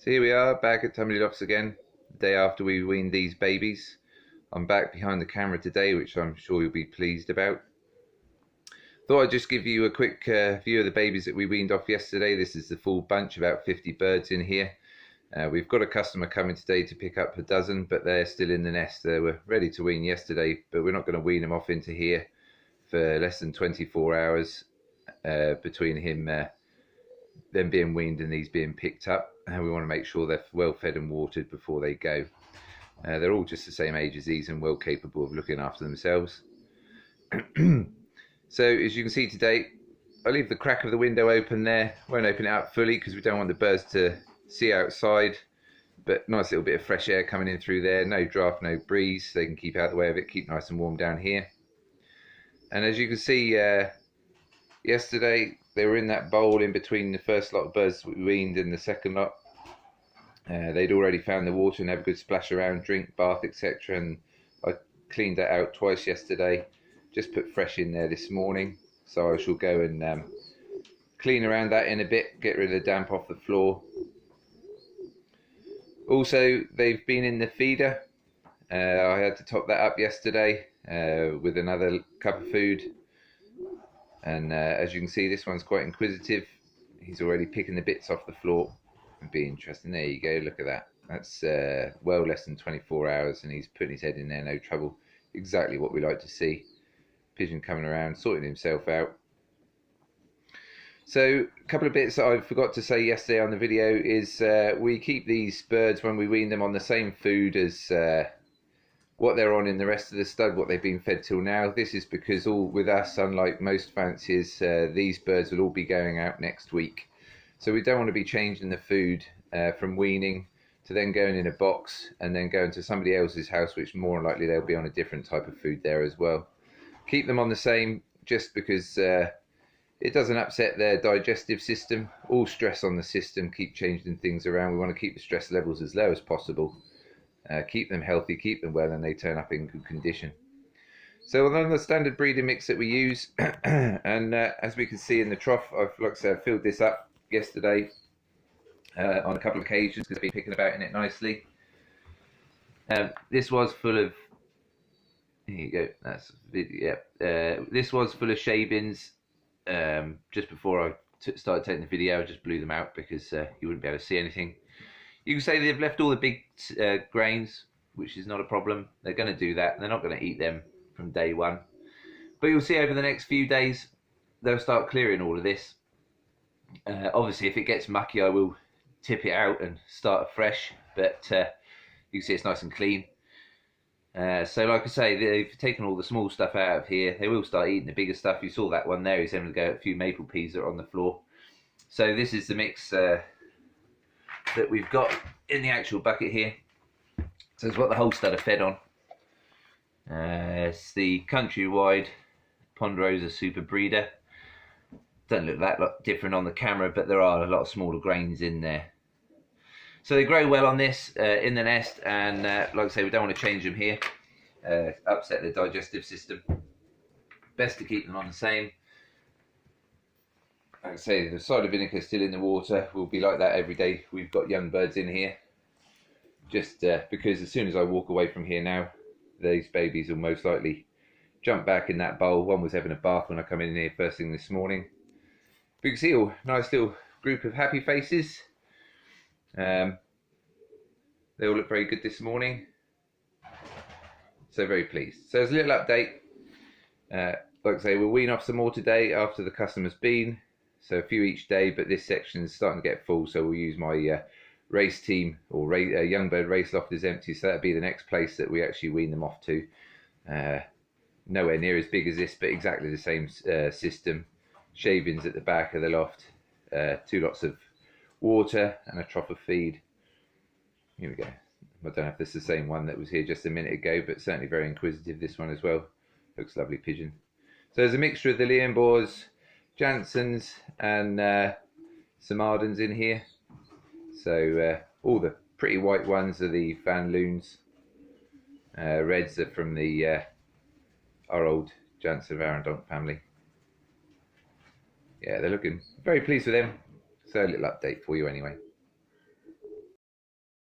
So here we are back at Tumbley Lofts again, the day after we weaned these babies. I'm back behind the camera today, which I'm sure you'll be pleased about. Thought I'd just give you a quick view of the babies that we weaned off yesterday. This is the full bunch, about 50 birds in here. We've got a customer coming today to pick up a dozen, but they're still in the nest. They were ready to wean yesterday, but we're not going to wean them off into here for less than 24 hours between them being weaned and these being picked up. And we want to make sure they're well fed and watered before they go. They're all just the same age as these and well capable of looking after themselves. So as you can see today, I leave the crack of the window open there. Won't open it up fully because we don't want the birds to see outside, but nice little bit of fresh air coming in through there. No draft, no breeze, so they can keep out of the way of it, keep nice and warm down here. And as you can see, yesterday they were in that bowl in between the first lot of birds that we weaned and the second lot. They'd already found the water and have a good splash around, drink, bath, etc. And I cleaned that out twice yesterday. Just put fresh in there this morning, so I shall go and clean around that in a bit, get rid of the damp off the floor. Also, they've been in the feeder. I had to top that up yesterday with another cup of food. And as you can see, this one's quite inquisitive. He's already picking the bits off the floor. It'd be interesting. There you go, look at that. That's well less than 24 hours and he's putting his head in there, no trouble. Exactly what we like to see. Pigeon coming around, sorting himself out. So a couple of bits that I forgot to say yesterday on the video is we keep these birds when we wean them on the same food as what they're on in the rest of the stud, what they've been fed till now. This is because all with us, unlike most fanciers, these birds will all be going out next week. So we don't want to be changing the food from weaning to then going in a box and then going to somebody else's house, which more likely they'll be on a different type of food there as well. Keep them on the same just because it doesn't upset their digestive system. All stress on the system, keep changing things around. We want to keep the stress levels as low as possible. Keep them healthy, keep them well, and they turn up in good condition. So on the standard breeding mix that we use, and as we can see in the trough, like I said, I filled this up yesterday on a couple of occasions because I've been picking about in it nicely. This was full of, here you go, that's, yeah, this was full of shavings. Just before I started taking the video, I just blew them out because you wouldn't be able to see anything. You can say they've left all the big grains, which is not a problem. They're going to do that. They're not going to eat them from day one. But you'll see over the next few days, they'll start clearing all of this. Obviously, if it gets mucky, I will tip it out and start afresh. But you can see it's nice and clean. So like I say, they've taken all the small stuff out of here. They will start eating the bigger stuff. You saw that one there. He's having to go at a few maple peas that are on the floor. So this is the mix that we've got in the actual bucket here. So it's what the whole stud are fed on. It's the Countrywide Ponderosa Super Breeder. Doesn't look that lot different on the camera, but there are a lot of smaller grains in there. So they grow well on this in the nest, and like I say, we don't want to change them here, upset the digestive system. Best to keep them on the same. Like I say, the cider vinegar still in the water. Will be like that every day. We've got young birds in here, just because as soon as I walk away from here now, these babies will most likely jump back in that bowl. One was having a bath when I come in here first thing this morning. But you can see a nice little group of happy faces. They all look very good this morning, so very pleased. So as a little update, like I say, we'll wean off some more today after the customer's been, so a few each day, but this section is starting to get full, so we'll use my race team, or young bird race loft is empty, so that'll be the next place that we actually wean them off to. Nowhere near as big as this, but exactly the same system. Shavings at the back of the loft, 2 lots of water and a trough of feed. Here we go. I don't know if this is the same one that was here just a minute ago, but certainly very inquisitive, this one as well. Looks lovely pigeon. So there's a mixture of the Leonboers, Jansons and some Ardens in here. So all the pretty white ones are the Van Loons. Reds are from the our old Jansen Varendonk family. Yeah, they're looking very pleased with them. So a little update for you anyway.